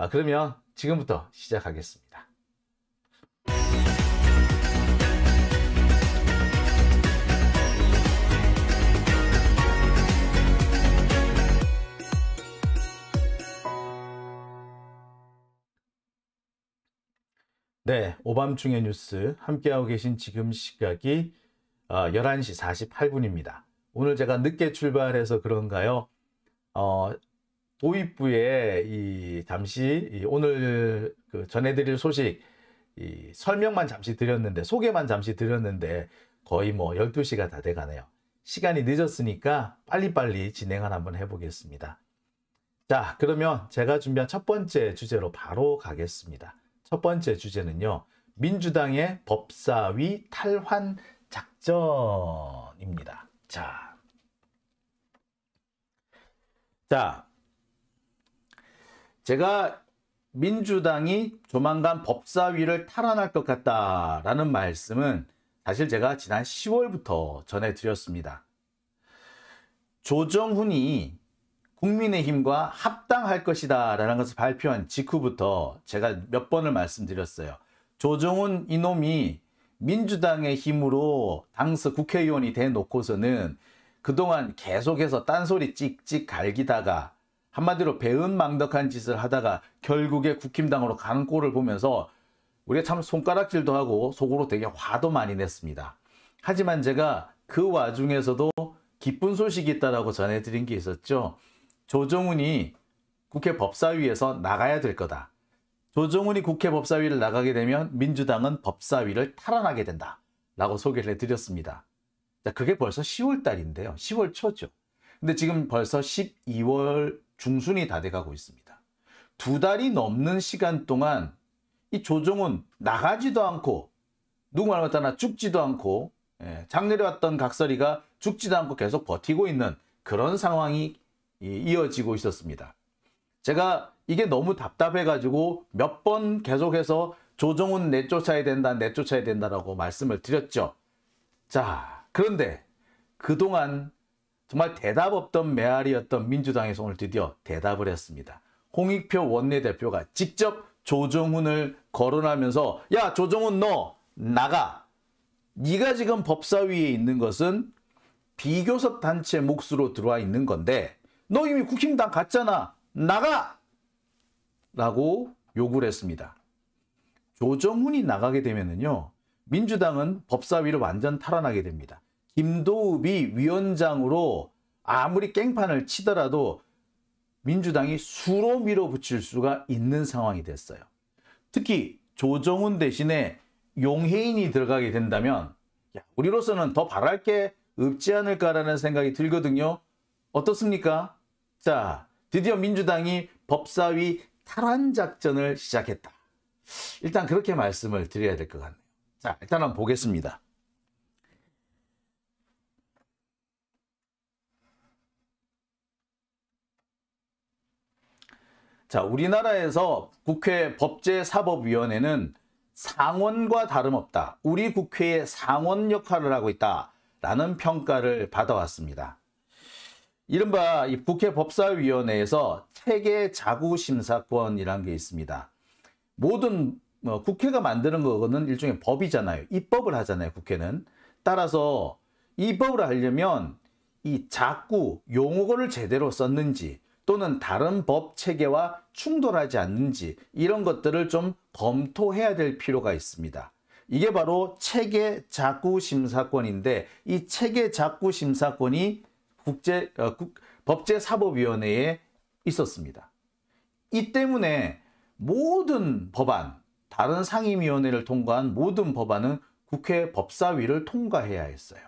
그러면 지금부터 시작하겠습니다. 네, 오밤중의 뉴스 함께하고 계신 지금 시각이 11시 48분입니다. 오늘 제가 늦게 출발해서 그런가요? 도입부에 잠시 오늘 전해드릴 소식 설명만 잠시 드렸는데, 소개만 잠시 드렸는데 거의 뭐 12시가 다 돼가네요. 시간이 늦었으니까 빨리빨리 진행을 한번 해보겠습니다. 자, 그러면 제가 준비한 첫 번째 주제로 바로 가겠습니다. 첫 번째 주제는요, 민주당의 법사위 탈환 작전입니다. 자, 제가 민주당이 조만간 법사위를 탈환할 것 같다라는 말씀은 사실 제가 지난 10월부터 전해드렸습니다. 조정훈이 국민의힘과 합당할 것이다 라는 것을 발표한 직후부터 제가 몇 번을 말씀드렸어요. 조정훈 이놈이 민주당의 힘으로 당서 국회의원이 돼놓고서는 그동안 계속해서 딴소리 찍찍 갈기다가 한마디로 배은망덕한 짓을 하다가 결국에 국힘당으로 가는 꼴을 보면서 우리가 참 손가락질도 하고 속으로 되게 화도 많이 냈습니다. 하지만 제가 그 와중에서도 기쁜 소식이 있다라고 전해드린 게 있었죠. 조정훈이 국회 법사위에서 나가야 될 거다. 조정훈이 국회 법사위를 나가게 되면 민주당은 법사위를 탈환하게 된다 라고 소개를 해드렸습니다. 자, 그게 벌써 10월 달인데요. 10월 초죠. 근데 지금 벌써 12월 중순이 다 돼가고 있습니다. 2달이 넘는 시간 동안 이 조정훈 나가지도 않고, 누구 말 못하나 죽지도 않고, 작년에 왔던 각설이가 죽지도 않고 계속 버티고 있는 그런 상황이 이어지고 있었습니다. 제가 이게 너무 답답해가지고 몇 번 계속해서 조정훈 내쫓아야 된다, 내쫓아야 된다라고 말씀을 드렸죠. 자, 그런데 그동안 정말 대답 없던 메아리였던 민주당에서 오늘 드디어 대답을 했습니다. 홍익표 원내대표가 직접 조정훈을 거론하면서, 야, 조정훈 너 나가. 네가 지금 법사위에 있는 것은 비교섭 단체 몫으로 들어와 있는 건데 너 이미 국힘당 갔잖아. 나가! 라고 요구를 했습니다. 조정훈이 나가게 되면은요, 민주당은 법사위를 완전 탈환하게 됩니다. 김도읍이 위원장으로 아무리 깽판을 치더라도 민주당이 수로 밀어붙일 수가 있는 상황이 됐어요. 특히 조정훈 대신에 용해인이 들어가게 된다면 우리로서는 더 바랄 게 없지 않을까라는 생각이 들거든요. 어떻습니까? 자, 드디어 민주당이 법사위 탈환 작전을 시작했다. 일단 그렇게 말씀을 드려야 될 것 같네요. 자, 일단 한번 보겠습니다. 자, 우리나라에서 국회 법제사법위원회는 상원과 다름없다. 우리 국회의 상원 역할을 하고 있다라는 평가를 받아왔습니다. 이른바 이 국회 법사위원회에서 체계 자구 심사권이라는 게 있습니다. 모든 국회가 만드는 거는 일종의 법이잖아요. 입법을 하잖아요, 국회는. 따라서 입법을 하려면 이 자구 용어를 제대로 썼는지 또는 다른 법 체계와 충돌하지 않는지 이런 것들을 좀 검토해야 될 필요가 있습니다. 이게 바로 체계 자구 심사권인데, 이 체계 자구 심사권이 법제사법위원회에 있었습니다. 이 때문에 모든 법안, 다른 상임위원회를 통과한 모든 법안은 국회 법사위를 통과해야 했어요.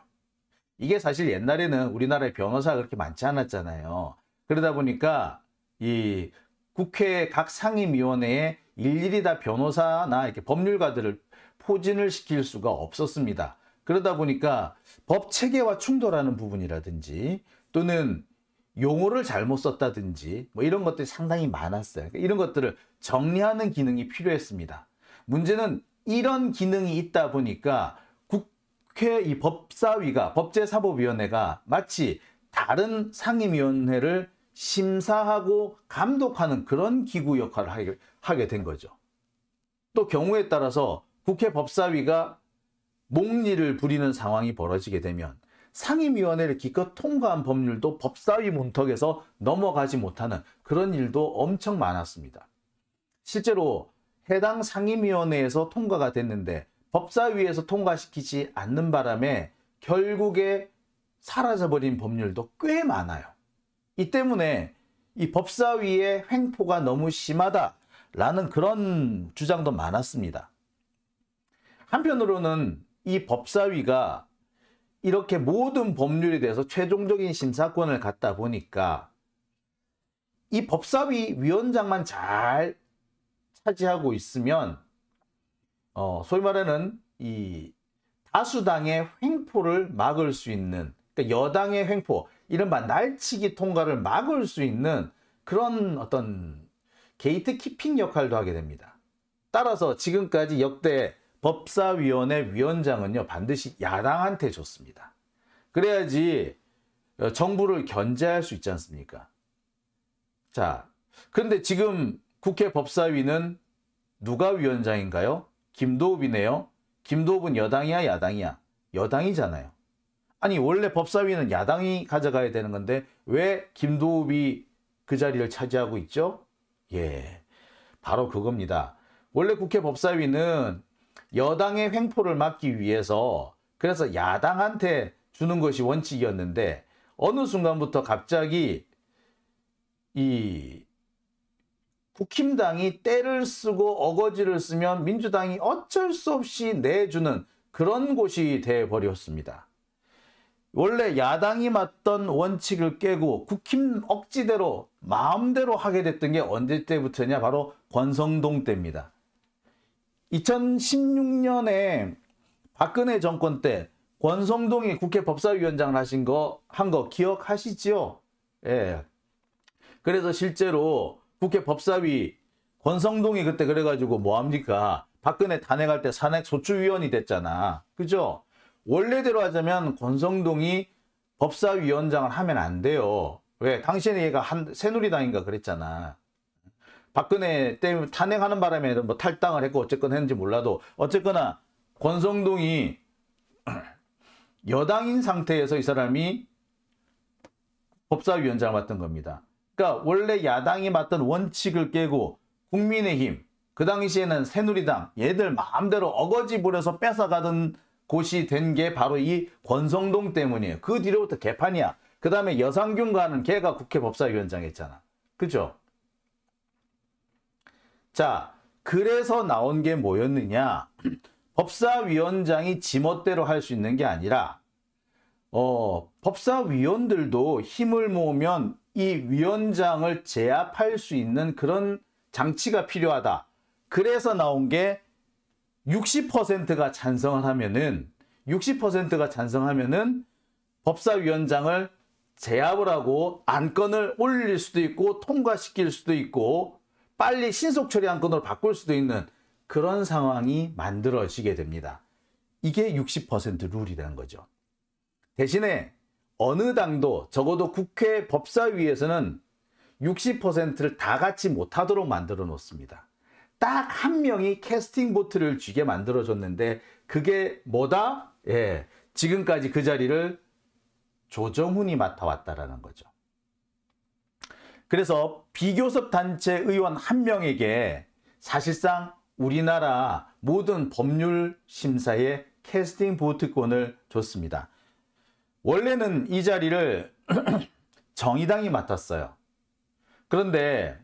이게 사실 옛날에는 우리나라에 변호사가 그렇게 많지 않았잖아요. 그러다 보니까 이 국회 각 상임위원회에 일일이 다 변호사나 이렇게 법률가들을 포진을 시킬 수가 없었습니다. 그러다 보니까 법 체계와 충돌하는 부분이라든지 또는 용어를 잘못 썼다든지 뭐 이런 것들이 상당히 많았어요. 그러니까 이런 것들을 정리하는 기능이 필요했습니다. 문제는 이런 기능이 있다 보니까 국회 이 법사위가, 법제사법위원회가 마치 다른 상임위원회를 심사하고 감독하는 그런 기구 역할을 하게 된 거죠. 또 경우에 따라서 국회 법사위가 몽리를 부리는 상황이 벌어지게 되면 상임위원회를 기껏 통과한 법률도 법사위 문턱에서 넘어가지 못하는 그런 일도 엄청 많았습니다. 실제로 해당 상임위원회에서 통과가 됐는데 법사위에서 통과시키지 않는 바람에 결국에 사라져버린 법률도 꽤 많아요. 이 때문에 이 법사위의 횡포가 너무 심하다라는 그런 주장도 많았습니다. 한편으로는 이 법사위가 이렇게 모든 법률에 대해서 최종적인 심사권을 갖다 보니까 이 법사위 위원장만 잘 차지하고 있으면 소위 말하는 이 다수당의 횡포를 막을 수 있는, 그러니까 여당의 횡포, 이른바 날치기 통과를 막을 수 있는 그런 어떤 게이트 키핑 역할도 하게 됩니다. 따라서 지금까지 역대 법사위원회 위원장은요, 반드시 야당한테 줬습니다. 그래야지 정부를 견제할 수 있지 않습니까? 자, 그런데 지금 국회 법사위는 누가 위원장인가요? 김도읍이네요. 김도읍은 여당이야, 야당이야? 여당이잖아요. 아니, 원래 법사위는 야당이 가져가야 되는 건데 왜 김도읍이 그 자리를 차지하고 있죠? 예, 바로 그겁니다. 원래 국회 법사위는 여당의 횡포를 막기 위해서 그래서 야당한테 주는 것이 원칙이었는데 어느 순간부터 갑자기 이 국힘당이 때를 쓰고 어거지를 쓰면 민주당이 어쩔 수 없이 내주는 그런 곳이 되어버렸습니다. 원래 야당이 맞던 원칙을 깨고 국힘 억지대로 마음대로 하게 됐던 게 언제 때부터냐? 바로 권성동 때입니다. 2016년에 박근혜 정권 때 권성동이 국회 법사위원장을 한 거 기억하시죠? 예. 그래서 실제로 국회 법사위 권성동이 그때 그래가지고 뭐합니까? 박근혜 탄핵할 때 탄핵 소추위원이 됐잖아. 그죠? 원래대로 하자면 권성동이 법사위원장을 하면 안 돼요. 왜? 당시에는 얘가 새누리당인가 그랬잖아. 박근혜 때문에 탄핵하는 바람에 뭐 탈당을 했고 어쨌건 했는지 몰라도 어쨌거나 권성동이 여당인 상태에서 이 사람이 법사위원장을 맡은 겁니다. 그러니까 원래 야당이 맡던 원칙을 깨고 국민의힘, 그 당시에는 새누리당, 얘들 마음대로 어거지 부려서 뺏어가던 곳이 된 게 바로 이 권성동 때문이에요. 그 뒤로부터 개판이야. 그 다음에 여상균과는 걔가 국회 법사위원장 했잖아. 그죠? 자, 그래서 나온 게 뭐였느냐? 법사위원장이 지멋대로 할 수 있는 게 아니라 법사위원들도 힘을 모으면 이 위원장을 제압할 수 있는 그런 장치가 필요하다. 그래서 나온 게 60%가 찬성을 하면은 60%가 찬성하면은 법사위원장을 제압을 하고 안건을 올릴 수도 있고 통과시킬 수도 있고 빨리 신속 처리 안건으로 바꿀 수도 있는 그런 상황이 만들어지게 됩니다. 이게 60% 룰이라는 거죠. 대신에 어느 당도 적어도 국회 법사위에서는 60%를 다 갖지 못하도록 만들어 놓습니다. 딱 한 명이 캐스팅 보트를 쥐게 만들어줬는데 그게 뭐다? 예, 지금까지 그 자리를 조정훈이 맡아왔다라는 거죠. 그래서 비교섭 단체 의원 한 명에게 사실상 우리나라 모든 법률 심사에 캐스팅 보트권을 줬습니다. 원래는 이 자리를 정의당이 맡았어요. 그런데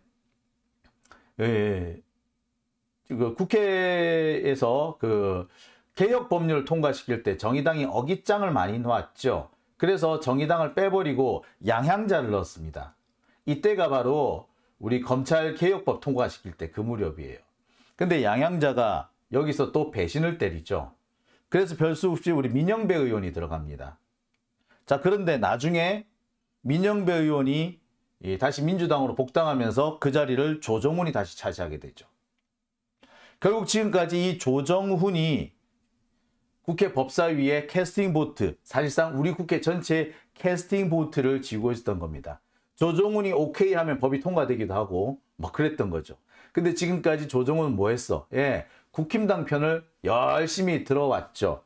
국회에서 그 개혁 법률을 통과시킬 때 정의당이 어깃장을 많이 놓았죠. 그래서 정의당을 빼버리고 양향자를 넣었습니다. 이때가 바로 우리 검찰 개혁법 통과시킬 때 그 무렵이에요. 근데 양향자가 여기서 또 배신을 때리죠. 그래서 별 수 없이 우리 민영배 의원이 들어갑니다. 자, 그런데 나중에 민영배 의원이 다시 민주당으로 복당하면서 그 자리를 조정훈이 다시 차지하게 되죠. 결국 지금까지 이 조정훈이 국회 법사위의 캐스팅 보트, 사실상 우리 국회 전체의 캐스팅 보트를 쥐고 있었던 겁니다. 조정훈이 오케이 하면 법이 통과되기도 하고 뭐 그랬던 거죠. 근데 지금까지 조정훈은 뭐 했어? 예, 국힘당 편을 열심히 들어왔죠.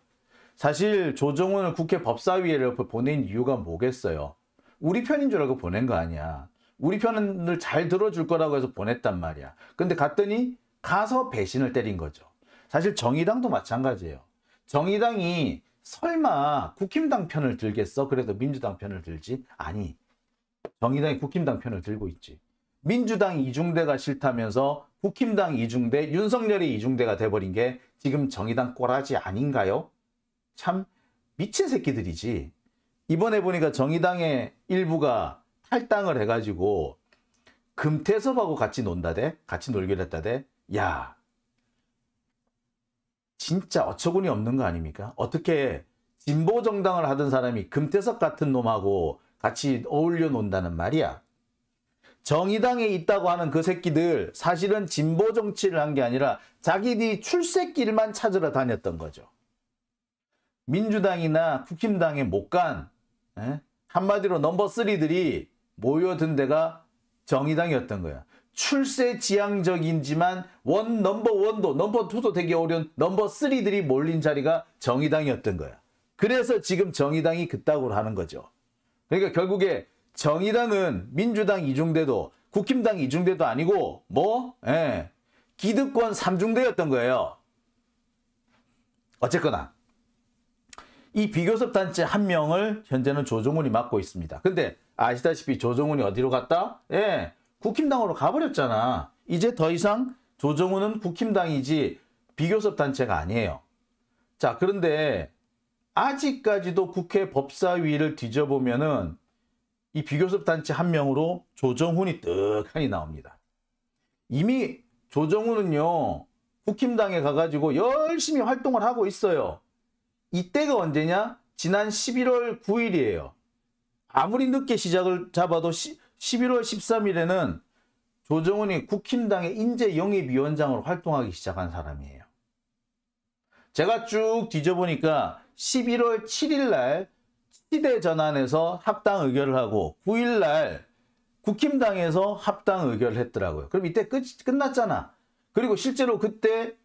사실 조정훈을 국회 법사위에 보낸 이유가 뭐겠어요? 우리 편인 줄 알고 보낸 거 아니야. 우리 편을 잘 들어줄 거라고 해서 보냈단 말이야. 근데 갔더니 가서 배신을 때린 거죠. 사실 정의당도 마찬가지예요. 정의당이 설마 국힘당 편을 들겠어? 그래도 민주당 편을 들지? 아니, 정의당이 국힘당 편을 들고 있지. 민주당 이중대가 싫다면서 국힘당 이중대, 윤석열이 이중대가 돼버린 게 지금 정의당 꼬라지 아닌가요? 참 미친 새끼들이지. 이번에 보니까 정의당의 일부가 탈당을 해가지고 금태섭하고 같이 논다대? 같이 놀기로 했다대? 야, 진짜 어처구니 없는 거 아닙니까? 어떻게 진보 정당을 하던 사람이 금태섭 같은 놈하고 같이 어울려 논다는 말이야. 정의당에 있다고 하는 그 새끼들 사실은 진보 정치를 한 게 아니라 자기들이 출세길만 찾으러 다녔던 거죠. 민주당이나 국힘당에 못 간 한마디로 넘버 3들이 모여든 데가 정의당이었던 거야. 출세 지향적인지만 넘버 1도 넘버 2도 되기 어려운 넘버 3들이 몰린 자리가 정의당이었던 거야. 그래서 지금 정의당이 그따구로 하는 거죠. 그러니까 결국에 정의당은 민주당 이중대도 국힘당 이중대도 아니고 기득권 3중대였던 거예요. 어쨌거나 이 비교섭 단체 한 명을 현재는 조정훈이 맡고 있습니다. 근데 아시다시피 조정훈이 어디로 갔다? 국힘당으로 가버렸잖아. 이제 더 이상 조정훈은 국힘당이지 비교섭 단체가 아니에요. 자, 그런데 아직까지도 국회 법사위를 뒤져보면은 이 비교섭 단체 한 명으로 조정훈이 떡하니 나옵니다. 이미 조정훈은요, 국힘당에 가가지고 열심히 활동을 하고 있어요. 이때가 언제냐? 지난 11월 9일이에요. 아무리 늦게 시작을 잡아도 11월 13일에는 조정훈이 국힘당의 인재영입위원장으로 활동하기 시작한 사람이에요. 제가 쭉 뒤져보니까 11월 7일 날 시대전환에서 합당 의결을 하고 9일 날 국힘당에서 합당 의결을 했더라고요. 그럼 이때 끝났잖아. 그리고 실제로 그때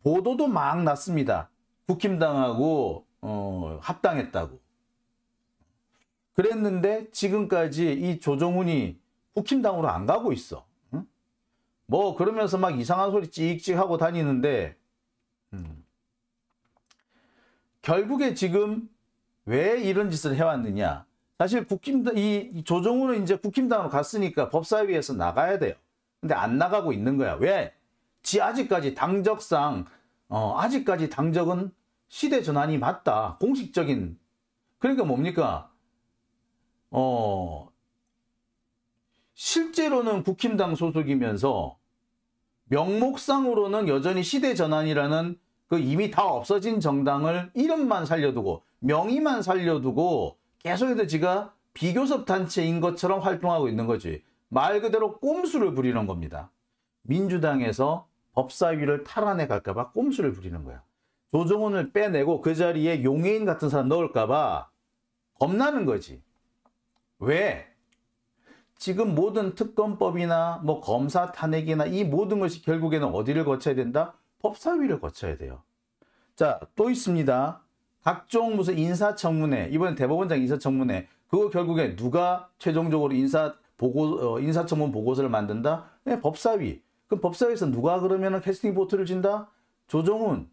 보도도 막 났습니다. 국힘당하고 합당했다고. 그랬는데 지금까지 이 조정훈이 국힘당으로 안 가고 있어. 응? 뭐 그러면서 막 이상한 소리 찍찍 하고 다니는데 결국에 지금 왜 이런 짓을 해왔느냐. 사실 이 조정훈은 이제 국힘당으로 갔으니까 법사위에서 나가야 돼요. 근데 안 나가고 있는 거야. 왜? 아직까지 당적상 아직까지 당적은 시대 전환이 맞다. 공식적인. 그러니까 뭡니까? 실제로는 국힘당 소속이면서 명목상으로는 여전히 시대 전환이라는 그 이미 다 없어진 정당을 이름만 살려두고 명의만 살려두고 계속해서 지가 비교섭 단체인 것처럼 활동하고 있는 거지. 말 그대로 꼼수를 부리는 겁니다. 민주당에서 법사위를 탈환해 갈까 봐 꼼수를 부리는 거야. 조정훈을 빼내고 그 자리에 용해인 같은 사람 넣을까 봐 겁나는 거지. 왜? 지금 모든 특검법이나 뭐 검사 탄핵이나 이 모든 것이 결국에는 어디를 거쳐야 된다? 법사위를 거쳐야 돼요. 자, 또 있습니다. 각종 무슨 인사청문회, 이번엔 대법원장 인사청문회, 그거 결국에 누가 최종적으로 인사청문 보고서를 만든다? 법사위. 그럼 법사위에서 누가 그러면은 캐스팅 보트를 진다? 조정훈.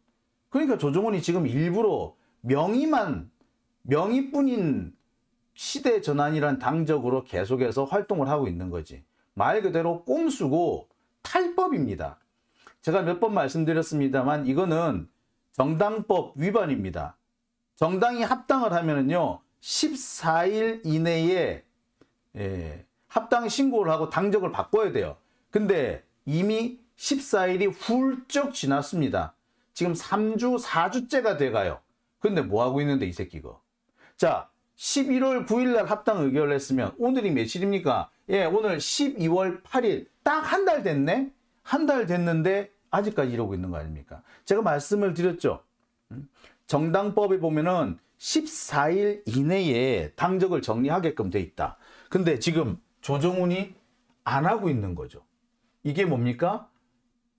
그러니까 조정훈이 지금 일부러 명의뿐인 시대 전환이란 당적으로 계속해서 활동을 하고 있는 거지. 말 그대로 꼼수고 탈법입니다. 제가 몇 번 말씀드렸습니다만 이거는 정당법 위반입니다. 정당이 합당을 하면은요 14일 이내에 합당 신고를 하고 당적을 바꿔야 돼요. 근데 이미 14일이 훌쩍 지났습니다. 지금 3주, 4주째가 돼가요. 근데 뭐 하고 있는데 이 새끼가. 자, 11월 9일 날 합당 의결을 했으면 오늘이 며칠입니까? 오늘 12월 8일. 딱 한 달 됐네? 한 달 됐는데 아직까지 이러고 있는 거 아닙니까? 제가 말씀을 드렸죠. 정당법에 보면은 14일 이내에 당적을 정리하게끔 돼 있다. 근데 지금 조정훈이 안 하고 있는 거죠. 이게 뭡니까?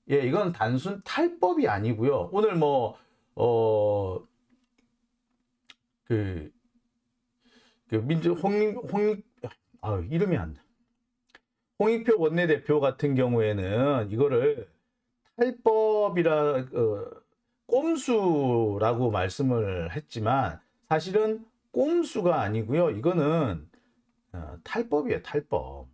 예, 이건 단순 탈법이 아니고요. 오늘 그, 민주 이름이 안 돼. 홍익표 원내대표 같은 경우에는 이거를 탈법이라 꼼수라고 말씀을 했지만 사실은 꼼수가 아니고요. 이거는 탈법이에요. 탈법.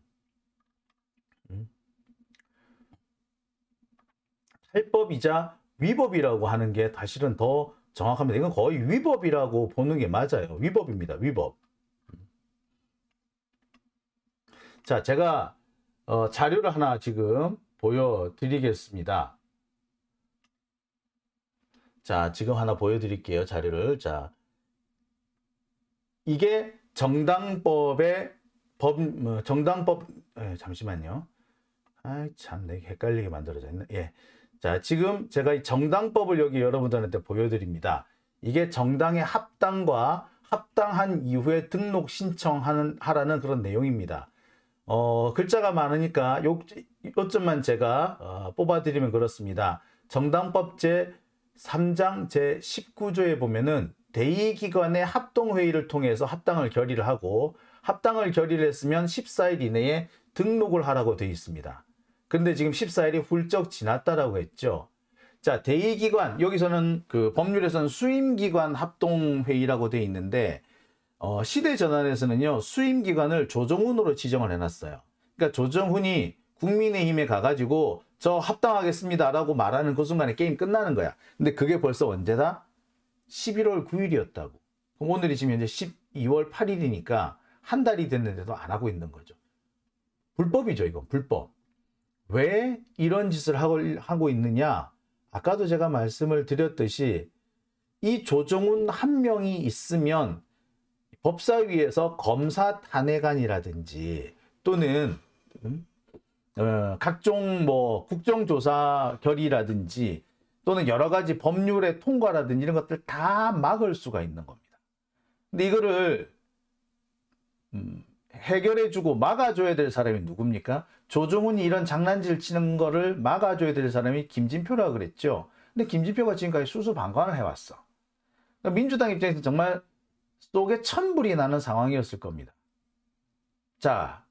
탈법이자 위법이라고 하는 게 사실은 더 정확합니다. 이건 거의 위법이라고 보는 게 맞아요. 위법입니다. 위법. 자, 제가 자료를 하나 지금 보여드리겠습니다. 자, 지금 하나 보여드릴게요. 자료를. 자, 이게 정당법의 정당법, 잠시만요. 아이, 참, 내가 헷갈리게 만들어져 있네. 예. 자, 지금 제가 이 정당법을 여기 여러분들한테 보여드립니다. 이게 정당의 합당과 합당한 이후에 등록 신청하라는 그런 내용입니다. 글자가 많으니까 요점만 제가 뽑아드리면 그렇습니다. 정당법 제3장 제19조에 보면은 대의기관의 합동회의를 통해서 합당을 결의를 하고 합당을 결의를 했으면 14일 이내에 등록을 하라고 되어 있습니다. 근데 지금 14일이 훌쩍 지났다라고 했죠. 자, 대의기관, 여기서는 그 법률에서는 수임기관 합동회의라고 되어 있는데 시대전환에서는요, 수임기관을 조정훈으로 지정을 해놨어요. 그러니까 조정훈이 국민의힘에 가가지고 저 합당하겠습니다 라고 말하는 그 순간에 게임 끝나는 거야. 근데 그게 벌써 언제다? 11월 9일이었다고. 그럼 오늘이 지금 현재 12월 8일이니까 한 달이 됐는데도 안 하고 있는 거죠. 불법이죠, 이건 불법. 왜 이런 짓을 하고 있느냐? 아까도 제가 말씀을 드렸듯이 이 조정훈 한 명이 있으면 법사위에서 검사 탄핵안이라든지 또는 각종 국정조사 결의라든지 또는 여러 가지 법률의 통과라든지 이런 것들 다 막을 수가 있는 겁니다. 근데 이거를 해결해주고 막아줘야 될 사람이 누굽니까? 조정훈이 이런 장난질 치는 거를 막아줘야 될 사람이 김진표라 그랬죠. 근데 김진표가 지금까지 수수방관을 해왔어. 그러니까 민주당 입장에서 정말 속에 천불이 나는 상황이었을 겁니다. 자,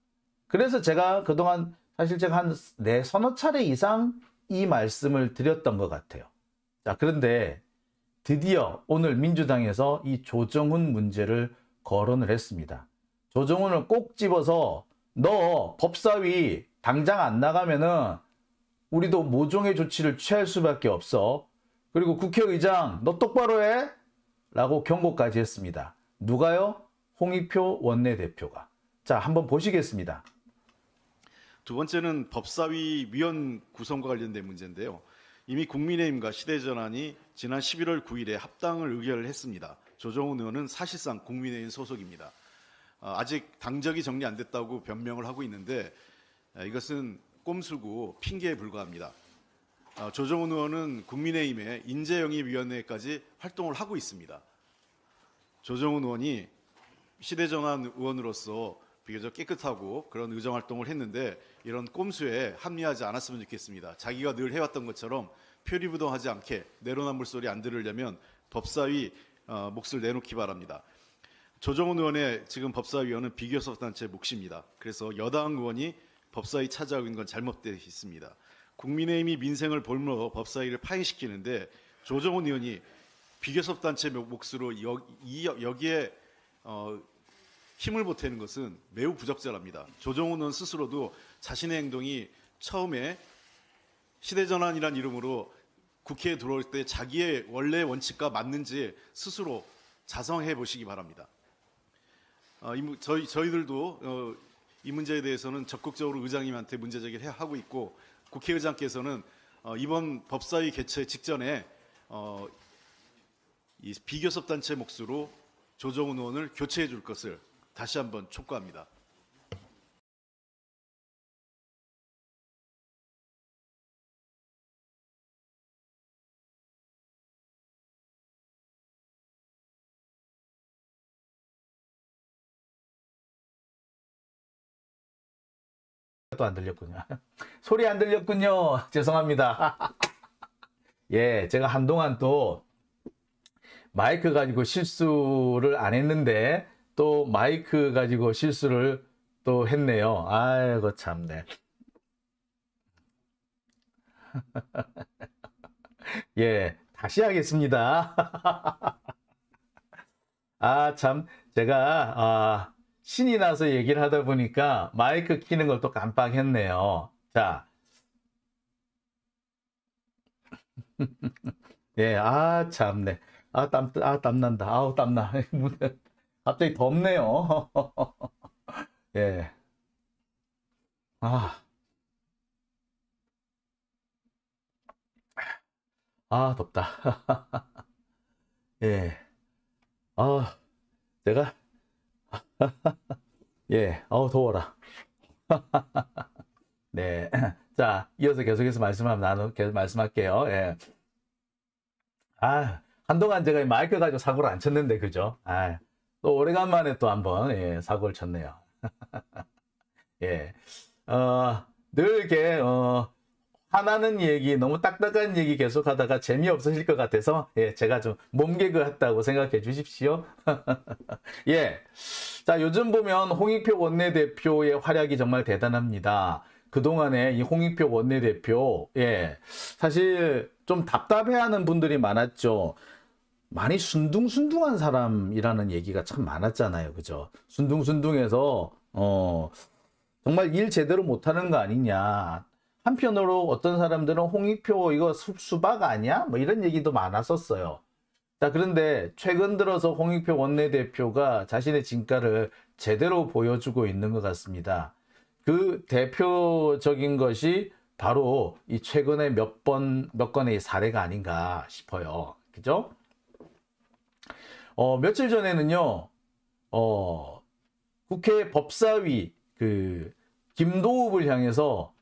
그래서 제가 그동안 사실 제가 한 서너 차례 이상 이 말씀을 드렸던 것 같아요. 자, 그런데 드디어 오늘 민주당에서 이 조정훈 문제를 거론을 했습니다. 조정훈을 꼭 집어서 너 법사위 당장 안 나가면은 우리도 모종의 조치를 취할 수밖에 없어. 그리고 국회의장 너 똑바로 해 라고 경고까지 했습니다. 누가요? 홍익표 원내대표가. 자, 한번 보시겠습니다. 두 번째는 법사위 위원 구성과 관련된 문제인데요. 이미 국민의힘과 시대전환이 지난 11월 9일에 합당을 의결을 했습니다. 조정훈 의원은 사실상 국민의힘 소속입니다. 아직 당적이 정리 안 됐다고 변명을 하고 있는데 이것은 꼼수고 핑계에 불과합니다. 조정훈 의원은 국민의힘의 인재영입위원회까지 활동을 하고 있습니다. 조정훈 의원이 시대전환 의원으로서 비교적 깨끗하고 그런 의정활동을 했는데 이런 꼼수에 합리하지 않았으면 좋겠습니다. 자기가 늘 해왔던 것처럼 표리부동하지 않게 내로남불 소리 안 들으려면 법사위 몫을 내놓기 바랍니다. 조정훈 의원의 지금 법사위원은 비교섭단체 몫입니다. 그래서 여당 의원이 법사위 찾아오는 건 잘못되어 있습니다. 국민의힘이 민생을 볼모로 법사위를 파행시키는데 조정훈 의원이 비교섭단체 몫으로 여기에 힘을 보태는 것은 매우 부적절합니다. 조정훈 의원 스스로도 자신의 행동이 처음에 시대전환이란 이름으로 국회에 들어올 때 자기의 원래 원칙과 맞는지 스스로 자성해 보시기 바랍니다. 저희들도 이 문제에 대해서는 적극적으로 의장님한테 문제 제기를 하고 있고 국회의장께서는 이번 법사위 개최 직전에 이 비교섭단체 몫으로 조정훈 의원을 교체해 줄 것을 다시 한번 촉구합니다. 또 안 들렸군요. 소리 안 들렸군요. 죄송합니다. 예, 제가 한동안 또 마이크 가지고 실수를 안 했는데 또 마이크 가지고 실수를 또 했네요. 아이고 참네. 예, 다시 하겠습니다. 아, 참, 제가, 신이 나서 얘기를 하다 보니까 마이크 키는 걸 또 깜빡했네요. 자. 예, 아, 참네. 땀난다. 아우, 땀나. 갑자기 덥네요. 예. 아, 덥다. 예. 아, 제가, 예, 더워라. 네. 자, 이어서 계속해서 계속 말씀할게요. 예. 한동안 제가 이 마이크 가지고 사고를 안 쳤는데, 그죠? 또 오래간만에 또 한번, 예, 사고를 쳤네요. 예. 늘 이렇게, 화나는 얘기, 너무 딱딱한 얘기 계속 하다가 재미없으실 것 같아서, 예, 제가 좀 몸개그 했다고 생각해 주십시오. 예. 자, 요즘 보면 홍익표 원내대표의 활약이 정말 대단합니다. 그동안에 이 홍익표 원내대표, 예, 사실 좀 답답해하는 분들이 많았죠. 많이 순둥순둥한 사람이라는 얘기가 참 많았잖아요. 그죠? 순둥순둥해서, 정말 일 제대로 못하는 거 아니냐. 한편으로 어떤 사람들은 홍익표 이거 수박 아니야? 뭐 이런 얘기도 많았었어요. 자, 그런데 최근 들어서 홍익표 원내대표가 자신의 진가를 제대로 보여주고 있는 것 같습니다. 그 대표적인 것이 바로 이 최근에 몇 건의 사례가 아닌가 싶어요. 그죠? 며칠 전에는요, 국회 법사위 김도읍을 향해서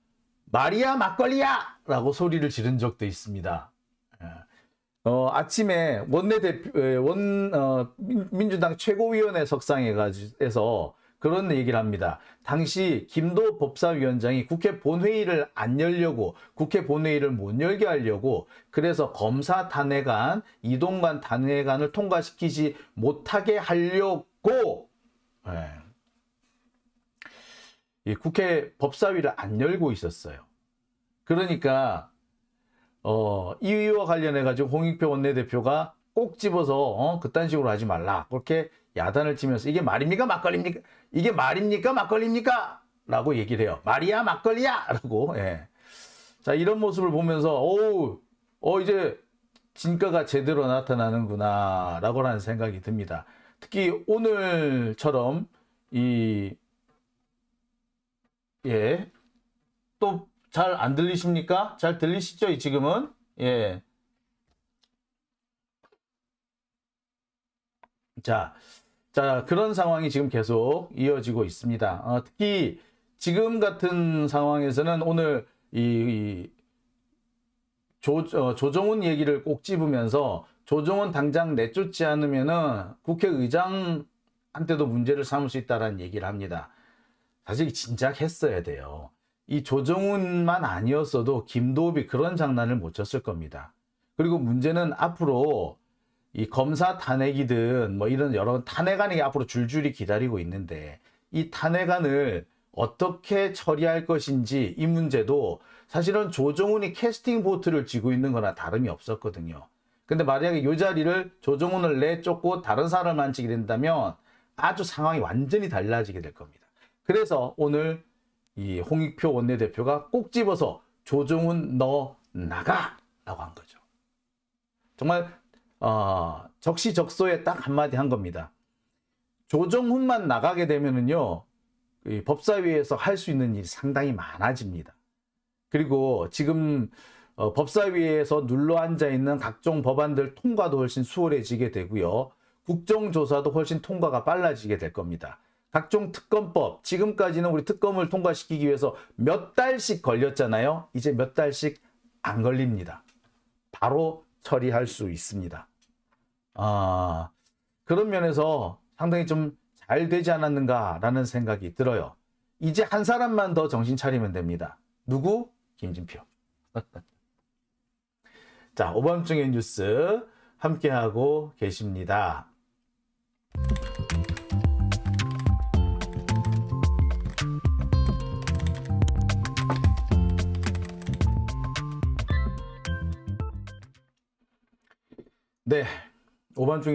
마리아 막걸리야! 라고 소리를 지른 적도 있습니다. 아침에 민주당 최고위원회 석상에서 그런 얘기를 합니다. 당시 김도 법사위원장이 국회 본회의를 안 열려고, 국회 본회의를 못 열게 하려고, 그래서 검사 탄핵안, 이동관 탄핵안을 통과시키지 못하게 하려고, 이 국회 법사위를 안 열고 있었어요. 그러니까, 이와 관련해가지고 홍익표 원내대표가 꼭 집어서, 그딴 식으로 하지 말라. 그렇게 야단을 치면서 이게 말입니까? 막걸리입니까? 이게 말입니까? 막걸리입니까? 라고 얘기를 해요. 말이야? 막걸리야? 라고. 예. 자, 이런 모습을 보면서, 이제 진가가 제대로 나타나는구나. 라고 하는 생각이 듭니다. 특히 오늘처럼 예. 또 잘 안 들리십니까? 잘 들리시죠? 지금은? 예. 자, 그런 상황이 지금 계속 이어지고 있습니다. 특히 지금 같은 상황에서는 오늘 조정훈 얘기를 꼭 집으면서 조정훈 당장 내쫓지 않으면은 국회의장한테도 문제를 삼을 수 있다는 얘기를 합니다. 사실 진작했어야 돼요. 이 조정훈만 아니었어도 김도읍이 그런 장난을 못 쳤을 겁니다. 그리고 문제는 앞으로 이 검사 탄핵이든 뭐 이런 여러 탄핵안이 앞으로 줄줄이 기다리고 있는데 이 탄핵안을 어떻게 처리할 것인지 이 문제도 사실은 조정훈이 캐스팅 보트를 쥐고 있는 거나 다름이 없었거든요. 근데 만약에 이 자리를 조정훈을 내쫓고 다른 사람을 앉히게 된다면 아주 상황이 완전히 달라지게 될 겁니다. 그래서 오늘 이 홍익표 원내대표가 꼭 집어서 조정훈 너 나가! 라고 한 거죠. 정말 적시적소에 딱 한마디 한 겁니다. 조정훈만 나가게 되면은요, 이 법사위에서 할 수 있는 일이 상당히 많아집니다. 그리고 지금 법사위에서 눌러앉아 있는 각종 법안들 통과도 훨씬 수월해지게 되고요. 국정조사도 훨씬 통과가 빨라지게 될 겁니다. 각종 특검법, 지금까지는 우리 특검을 통과시키기 위해서 몇 달씩 걸렸잖아요. 이제 몇 달씩 안 걸립니다. 바로 처리할 수 있습니다. 그런 면에서 상당히 좀 잘 되지 않았는가라는 생각이 들어요. 이제 한 사람만 더 정신 차리면 됩니다. 누구? 김진표. 자, 오밤중의 뉴스 함께하고 계십니다. 네, 오밤중의